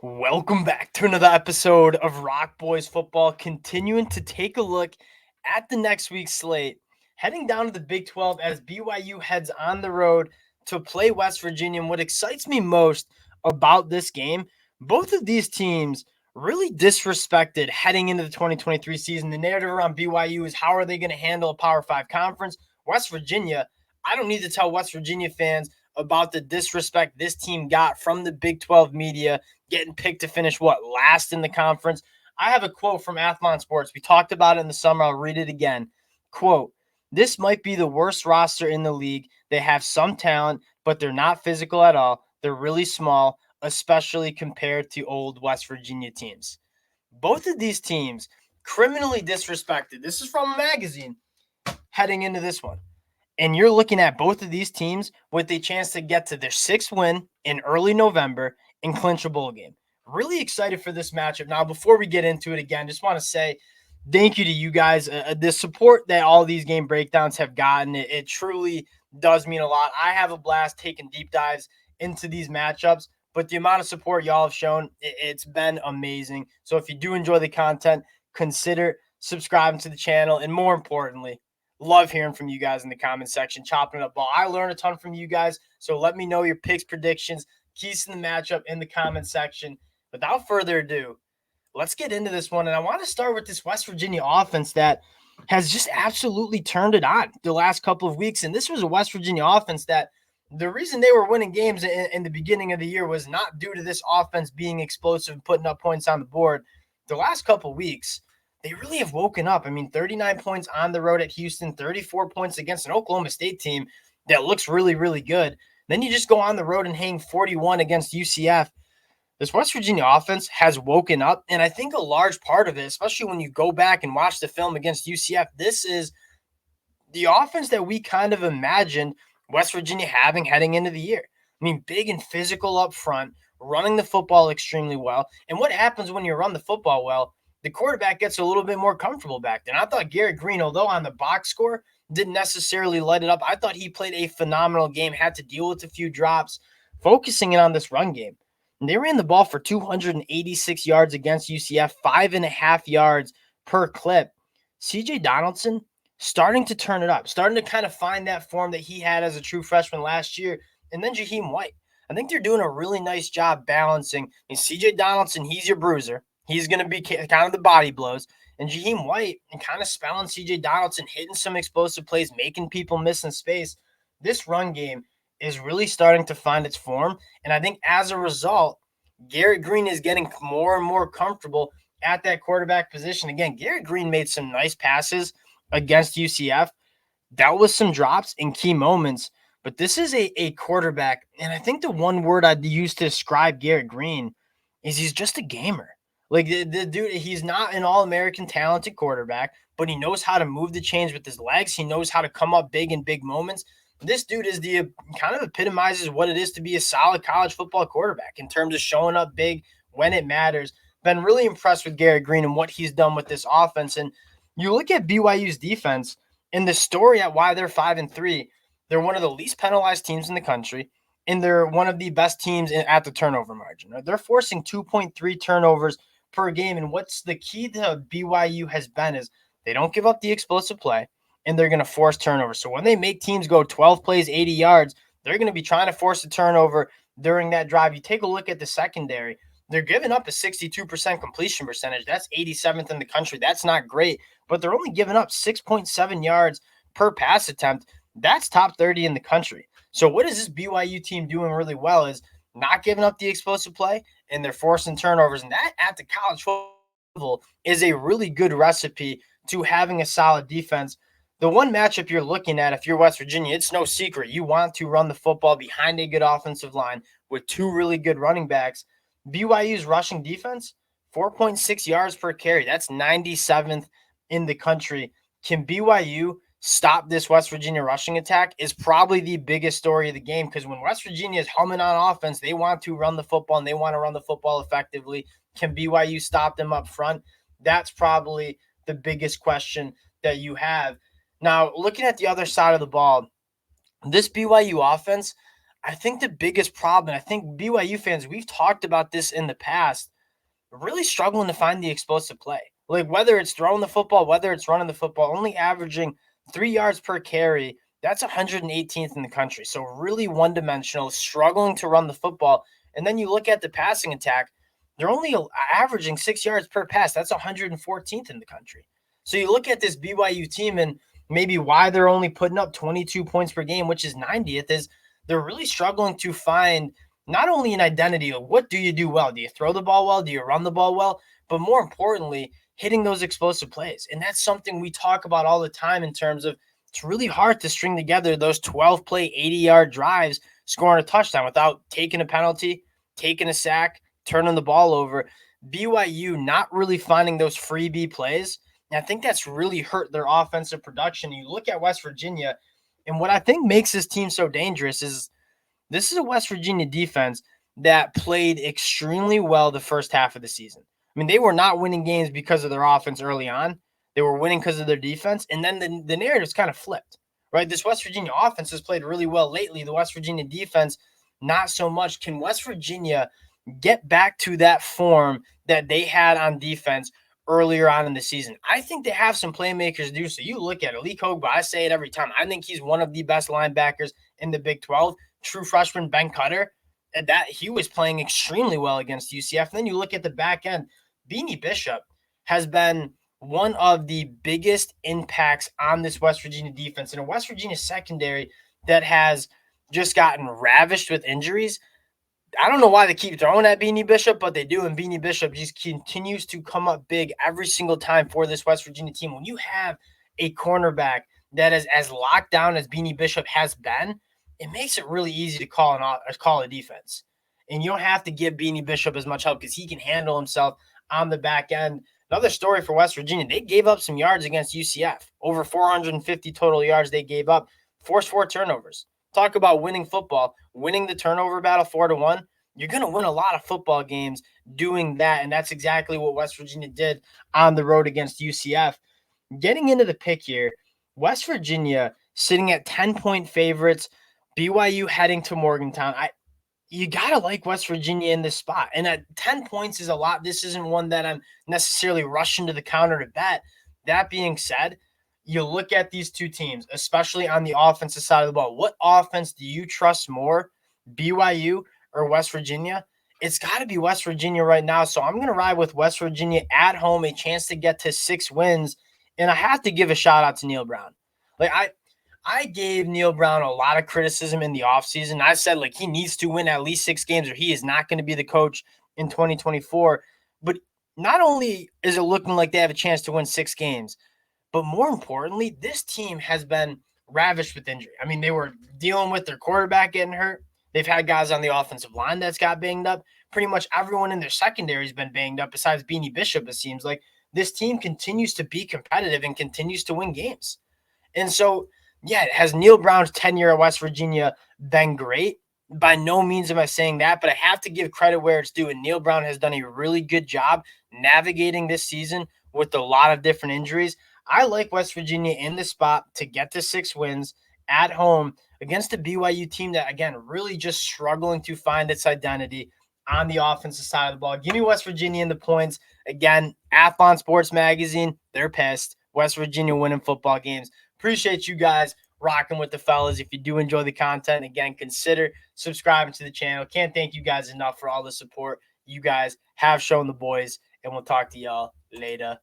Welcome back to another episode of Rock Boys Football, continuing to take a look at the next week's slate, heading down to the Big 12 as BYU heads on the road to play West Virginia. And what excites me most about this game, both of these teams really disrespected heading into the 2023 season. The narrative around BYU is how are they going to handle a Power 5 conference? West Virginia, I don't need to tell West Virginia fans about the disrespect this team got from the Big 12 media, getting picked to finish last in the conference. I have a quote from Athlon Sports. We talked about it in the summer. I'll read it again. Quote, "This might be the worst roster in the league. They have some talent, but they're not physical at all. They're really small, especially compared to old West Virginia teams." Both of these teams criminally disrespected. This is from a magazine heading into this one. And you're looking at both of these teams with a chance to get to their sixth win in early November and clinch a bowl game. Really excited for this matchup. Now, before we get into it again, just want to say thank you to you guys. The support that all these game breakdowns have gotten, it truly does mean a lot. I have a blast taking deep dives into these matchups, but the amount of support y'all have shown, it's been amazing. So if you do enjoy the content, consider subscribing to the channel. And more importantly, love hearing from you guys in the comment section, chopping it up ball. I learned a ton from you guys, so let me know your picks, predictions, keys to the matchup in the comment section. Without further ado, let's get into this one. And I want to start with this West Virginia offense that has just absolutely turned it on the last couple of weeks. And this was a West Virginia offense that the reason they were winning games in the beginning of the year was not due to this offense being explosive and putting up points on the board. The last couple of weeks, they really have woken up. I mean, 39 points on the road at Houston, 34 points against an Oklahoma State team that looks really, really good. Then you just go on the road and hang 41 against UCF. This West Virginia offense has woken up, and I think a large part of it, especially when you go back and watch the film against UCF, this is the offense that we kind of imagined West Virginia having heading into the year. I mean, big and physical up front, running the football extremely well. And what happens when you run the football well? The quarterback gets a little bit more comfortable back then. I thought Garrett Green, although on the box score, didn't necessarily light it up. I thought he played a phenomenal game, had to deal with a few drops, focusing in on this run game. And they ran the ball for 286 yards against UCF, 5.5 yards per clip. CJ Donaldson starting to turn it up, starting to kind of find that form that he had as a true freshman last year. And then Jaheim White. I think they're doing a really nice job balancing. And CJ Donaldson, he's your bruiser. He's going to be kind of the body blows. And Jaheim White and kind of spelling CJ Donaldson, hitting some explosive plays, making people miss in space. This run game is really starting to find its form. And I think as a result, Garrett Green is getting more and more comfortable at that quarterback position. Again, Garrett Green made some nice passes against UCF. That was some drops in key moments. But this is a quarterback. And I think the one word I'd use to describe Garrett Green is he's just a gamer. Like the dude, he's not an all-American talented quarterback, but he knows how to move the chains with his legs. He knows how to come up big in big moments. This dude is the kind of epitomizes what it is to be a solid college football quarterback in terms of showing up big when it matters. Been really impressed with Garrett Green and what he's done with this offense. And you look at BYU's defense and the story at why they're 5-3. They're one of the least penalized teams in the country, and they're one of the best teams at the turnover margin. They're forcing 2.3 turnovers per game. And what's the key to BYU has been is they don't give up the explosive play, and they're going to force turnovers. So when they make teams go 12 plays, 80 yards, they're going to be trying to force a turnover during that drive. You take a look at the secondary. They're giving up a 62% completion percentage. That's 87th in the country. That's not great, but they're only giving up 6.7 yards per pass attempt. That's top 30 in the country. So what is this BYU team doing really well is not giving up the explosive play, and they're forcing turnovers. And that at the college football level is a really good recipe to having a solid defense. The one matchup you're looking at, if you're West Virginia, it's no secret. You want to run the football behind a good offensive line with two really good running backs. BYU's rushing defense, 4.6 yards per carry. That's 97th in the country. Can BYU stop this West Virginia rushing attack is probably the biggest story of the game, because when West Virginia is humming on offense, they want to run the football, and they want to run the football effectively. Can BYU stop them up front? That's probably the biggest question that you have. Now, looking at the other side of the ball, this BYU offense, I think the biggest problem, I think BYU fans, we've talked about this in the past, really struggling to find the explosive play. Like whether it's throwing the football, whether it's running the football, only averaging 3 yards per carry. That's 118th in the country. So really one dimensional, struggling to run the football. And then you look at the passing attack, they're only averaging 6 yards per pass. That's 114th in the country. So you look at this BYU team and maybe why they're only putting up 22 points per game, which is 90th, is they're really struggling to find not only an identity of what do you do well? Do you throw the ball well? Do you run the ball well? But more importantly, hitting those explosive plays. And that's something we talk about all the time in terms of it's really hard to string together those 12 play, 80-yard drives, scoring a touchdown without taking a penalty, taking a sack, turning the ball over. BYU not really finding those freebie plays. And I think that's really hurt their offensive production. You look at West Virginia, and what I think makes this team so dangerous is this is a West Virginia defense that played extremely well the first half of the season. I mean, they were not winning games because of their offense early on. They were winning because of their defense. And then the narrative's kind of flipped, right? This West Virginia offense has played really well lately. The West Virginia defense, not so much. Can West Virginia get back to that form that they had on defense earlier on in the season? I think they have some playmakers to do so. You look at Alik Hogba, I say it every time. I think he's one of the best linebackers in the Big 12. True freshman Ben Cutter, and that he was playing extremely well against UCF. And then you look at the back end, Beanie Bishop has been one of the biggest impacts on this West Virginia defense and a West Virginia secondary that has just gotten ravished with injuries. I don't know why they keep throwing at Beanie Bishop, but they do. And Beanie Bishop just continues to come up big every single time for this West Virginia team. When you have a cornerback that is as locked down as Beanie Bishop has been, it makes it really easy to call a defense. And you don't have to give Beanie Bishop as much help because he can handle himself on the back end. Another story for West Virginia, they gave up some yards against UCF. Over 450 total yards they gave up, forced 4 turnovers. Talk about winning football, winning the turnover battle 4-1. You're going to win a lot of football games doing that, and that's exactly what West Virginia did on the road against UCF. Getting into the pick here, West Virginia sitting at 10-point favorites, BYU heading to Morgantown. You got to like West Virginia in this spot. And at 10 points is a lot. This isn't one that I'm necessarily rushing to the counter to bet. That being said, you look at these two teams, especially on the offensive side of the ball. What offense do you trust more, BYU or West Virginia? It's got to be West Virginia right now. So I'm going to ride with West Virginia at home, a chance to get to 6 wins. And I have to give a shout out to Neal Brown. Like I gave Neal Brown a lot of criticism in the offseason. I said, like, he needs to win at least 6 games or he is not going to be the coach in 2024. But not only is it looking like they have a chance to win 6 games, but more importantly, this team has been ravished with injury. I mean, they were dealing with their quarterback getting hurt. They've had guys on the offensive line that's got banged up. Pretty much everyone in their secondary has been banged up besides Beanie Bishop, it seems like. This team continues to be competitive and continues to win games. And so, yeah, has Neal Brown's tenure at West Virginia been great? By no means am I saying that, but I have to give credit where it's due. And Neal Brown has done a really good job navigating this season with a lot of different injuries. I like West Virginia in the spot to get to 6 wins at home against a BYU team that, again, really just struggling to find its identity on the offensive side of the ball. Give me West Virginia in the points. Again, Athlon Sports Magazine, they're pissed. West Virginia winning football games. Appreciate you guys rocking with the fellas. If you do enjoy the content, again, consider subscribing to the channel. Can't thank you guys enough for all the support you guys have shown the boys, and we'll talk to y'all later.